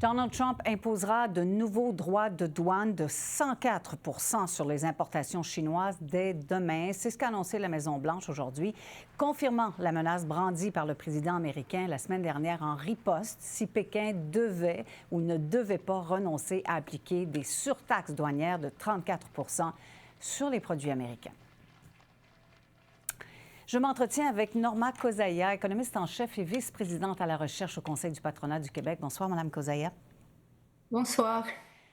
Donald Trump imposera de nouveaux droits de douane de 104 sur les importations chinoises dès demain. C'est ce qu'a annoncé la Maison-Blanche aujourd'hui, confirmant la menace brandie par le président américain la semaine dernière en riposte si Pékin devait ou ne devait pas renoncer à appliquer des surtaxes douanières de 34 sur les produits américains. Je m'entretiens avec Norma Kozaya, économiste en chef et vice-présidente à la recherche au Conseil du patronat du Québec. Bonsoir, Madame Kozaya. Bonsoir.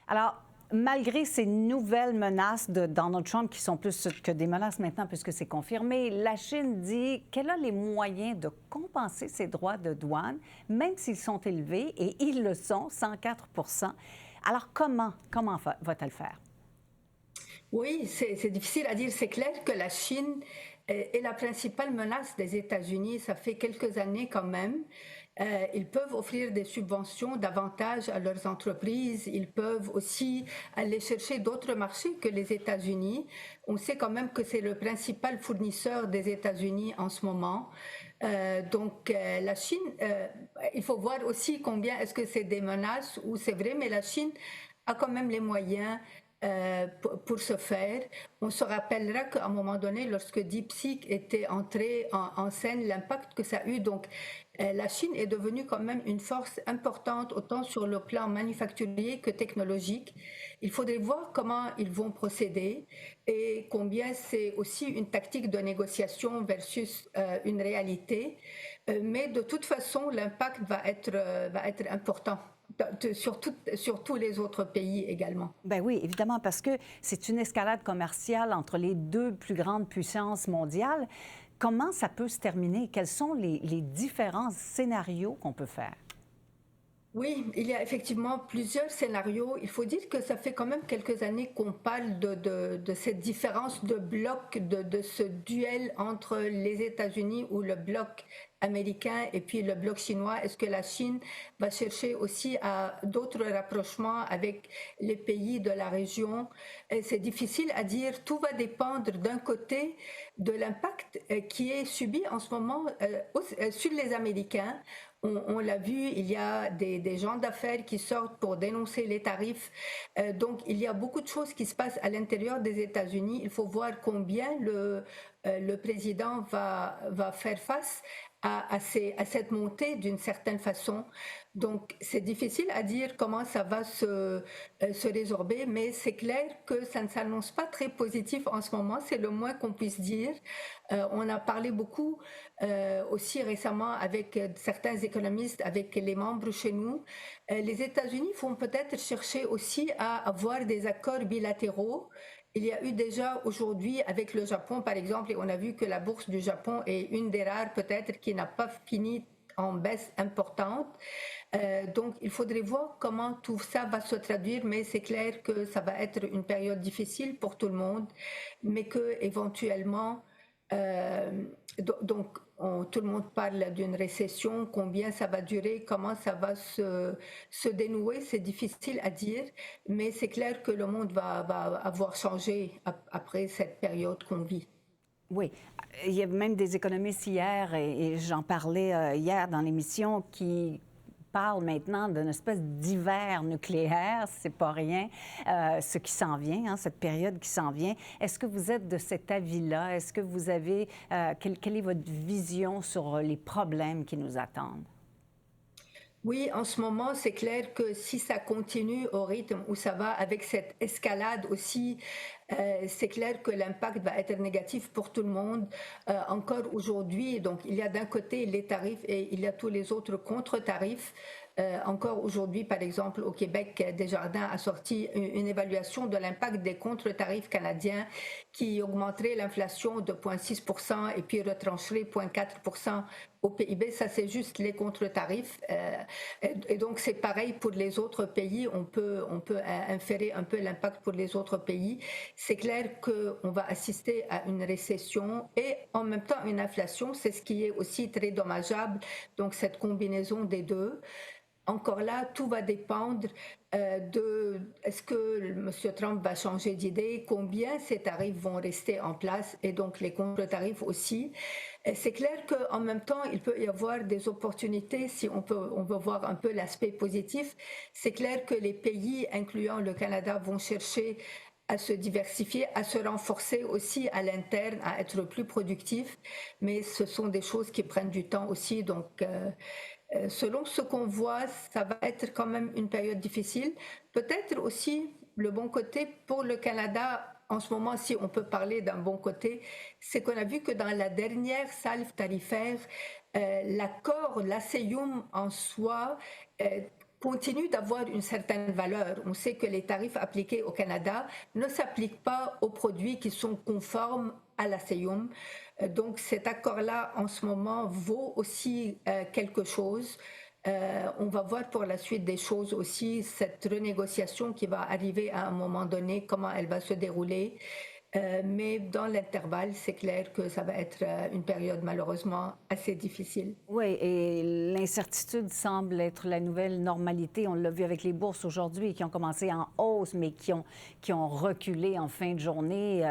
Alors, malgré ces nouvelles menaces de Donald Trump, qui sont plus que des menaces maintenant puisque c'est confirmé, la Chine dit qu'elle a les moyens de compenser ses droits de douane, même s'ils sont élevés, et ils le sont, 104 Alors, comment va-t-elle faire? Oui, c'est difficile à dire. C'est clair que la Chine est la principale menace des États-Unis. Ça fait quelques années quand même. Ils peuvent offrir des subventions davantage à leurs entreprises. Ils peuvent aussi aller chercher d'autres marchés que les États-Unis. On sait quand même que c'est le principal fournisseur des États-Unis en ce moment. La Chine, il faut voir aussi combien est-ce que c'est des menaces ou c'est vrai, mais la Chine a quand même les moyens pour ce faire. On se rappellera qu'à un moment donné, lorsque DeepSeek était entré en scène, l'impact que ça a eu. Donc, la Chine est devenue quand même une force importante, autant sur le plan manufacturier que technologique. Il faudrait voir comment ils vont procéder et combien c'est aussi une tactique de négociation versus une réalité. Mais de toute façon, l'impact va être important. Sur tous les autres pays également. Ben oui, évidemment, parce que c'est une escalade commerciale entre les deux plus grandes puissances mondiales. Comment ça peut se terminer? Quels sont les différents scénarios qu'on peut faire? Oui, il y a effectivement plusieurs scénarios. Il faut dire que ça fait quand même quelques années qu'on parle de cette différence de bloc, de ce duel entre les États-Unis ou le bloc américain et puis le bloc chinois. Est-ce que la Chine va chercher aussi à d'autres rapprochements avec les pays de la région? C'est difficile à dire. Tout va dépendre d'un côté de l'impact qui est subi en ce moment sur les Américains. On l'a vu, il y a des gens d'affaires qui sortent pour dénoncer les tarifs. Donc, il y a beaucoup de choses qui se passent à l'intérieur des États-Unis. Il faut voir combien le président va faire face à cette montée d'une certaine façon. Donc, c'est difficile à dire comment ça va se résorber, mais c'est clair que ça ne s'annonce pas très positif en ce moment, c'est le moins qu'on puisse dire. On a parlé beaucoup aussi récemment avec certains économistes, avec les membres chez nous. Les États-Unis vont peut-être chercher aussi à avoir des accords bilatéraux. Il y a eu déjà aujourd'hui avec le Japon, par exemple, et on a vu que la bourse du Japon est une des rares peut-être qui n'a pas fini en baisse importante. Donc, il faudrait voir comment tout ça va se traduire, mais c'est clair que ça va être une période difficile pour tout le monde, mais que éventuellement, tout le monde parle d'une récession, combien ça va durer, comment ça va se dénouer, c'est difficile à dire, mais c'est clair que le monde va avoir changé après cette période qu'on vit. Oui, il y a même des économistes hier, et j'en parlais hier dans l'émission, qui parlent maintenant d'une espèce d'hiver nucléaire, c'est pas rien, ce qui s'en vient, hein, cette période qui s'en vient. Est-ce que vous êtes de cet avis-là? Est-ce que vous avez, quelle est votre vision sur les problèmes qui nous attendent? Oui, en ce moment, c'est clair que si ça continue au rythme où ça va, avec cette escalade aussi, c'est clair que l'impact va être négatif pour tout le monde. Encore aujourd'hui, donc il y a d'un côté les tarifs et il y a tous les autres contre-tarifs. Encore aujourd'hui, par exemple, au Québec, Desjardins a sorti une évaluation de l'impact des contre-tarifs canadiens qui augmenterait l'inflation de 0,6% et puis retrancherait 0,4% au PIB. Ça, c'est juste les contre-tarifs. Et donc, c'est pareil pour les autres pays. On peut inférer un peu l'impact pour les autres pays. C'est clair qu'on va assister à une récession et en même temps une inflation. C'est ce qui est aussi très dommageable. Donc, cette combinaison des deux. encore là, tout va dépendre de est-ce que M. Trump va changer d'idée, combien ces tarifs vont rester en place et donc les contre-tarifs aussi. C'est clair qu'en même temps, il peut y avoir des opportunités si on veut voir un peu l'aspect positif. C'est clair que les pays, incluant le Canada, vont chercher à se diversifier, à se renforcer aussi à l'interne, à être plus productifs. Mais ce sont des choses qui prennent du temps aussi. Donc, selon ce qu'on voit, ça va être quand même une période difficile. Peut-être aussi le bon côté pour le Canada, en ce moment, si on peut parler d'un bon côté, c'est qu'on a vu que dans la dernière salve tarifaire, l'accord, l'ACEIUM en soi, continue d'avoir une certaine valeur. On sait que les tarifs appliqués au Canada ne s'appliquent pas aux produits qui sont conformes à l'ACEIUM. Donc cet accord-là, en ce moment, vaut aussi quelque chose. On va voir pour la suite des choses aussi, cette renégociation qui va arriver à un moment donné, comment elle va se dérouler. Mais dans l'intervalle, c'est clair que ça va être une période malheureusement assez difficile. Oui, et l'incertitude semble être la nouvelle normalité. On l'a vu avec les bourses aujourd'hui qui ont commencé en hausse, mais qui ont reculé en fin de journée.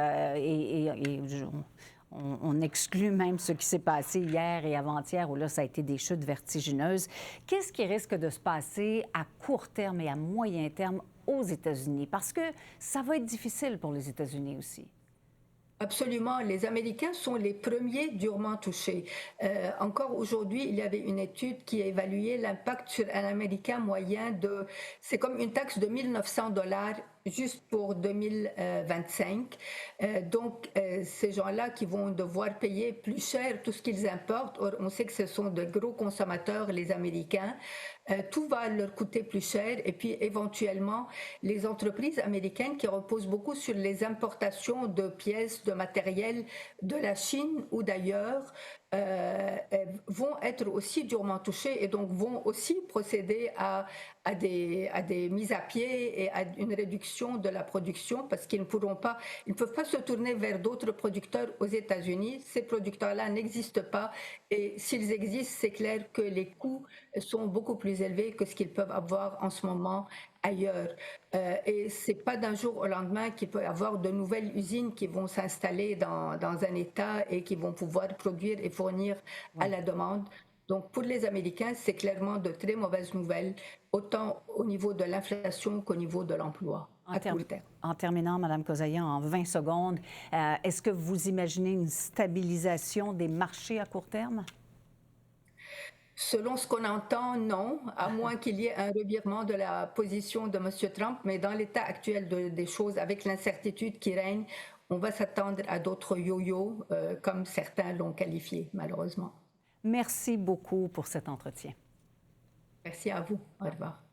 On exclut même ce qui s'est passé hier et avant-hier, où là, ça a été des chutes vertigineuses. Qu'est-ce qui risque de se passer à court terme et à moyen terme aux États-Unis? Parce que ça va être difficile pour les États-Unis aussi. Absolument, les Américains sont les premiers durement touchés. Encore aujourd'hui, il y avait une étude qui a évalué l'impact sur un Américain moyen c'est comme une taxe de $1 900 juste pour 2025. Donc, ces gens-là qui vont devoir payer plus cher tout ce qu'ils importent, or, on sait que ce sont de gros consommateurs, les Américains, tout va leur coûter plus cher et puis éventuellement les entreprises américaines qui reposent beaucoup sur les importations de pièces, de matériel de la Chine ou d'ailleurs vont être aussi durement touchées et donc vont aussi procéder à des mises à pied et à une réduction de la production parce qu'ils ne peuvent pas se tourner vers d'autres producteurs aux États-Unis. Ces producteurs-là n'existent pas et s'ils existent, c'est clair que les coûts sont beaucoup plus élevés que ce qu'ils peuvent avoir en ce moment ailleurs. Et c'est pas d'un jour au lendemain qu'il peut y avoir de nouvelles usines qui vont s'installer dans un État et qui vont pouvoir produire et fournir à la demande. Donc pour les Américains, c'est clairement de très mauvaises nouvelles, autant au niveau de l'inflation qu'au niveau de l'emploi. En terminant, Mme Kosayan, en 20 secondes, est-ce que vous imaginez une stabilisation des marchés à court terme? Selon ce qu'on entend, non, à moins qu'il y ait un revirement de la position de M. Trump. Mais dans l'état actuel des choses, avec l'incertitude qui règne, on va s'attendre à d'autres yo-yo, comme certains l'ont qualifié, malheureusement. Merci beaucoup pour cet entretien. Merci à vous. Au revoir.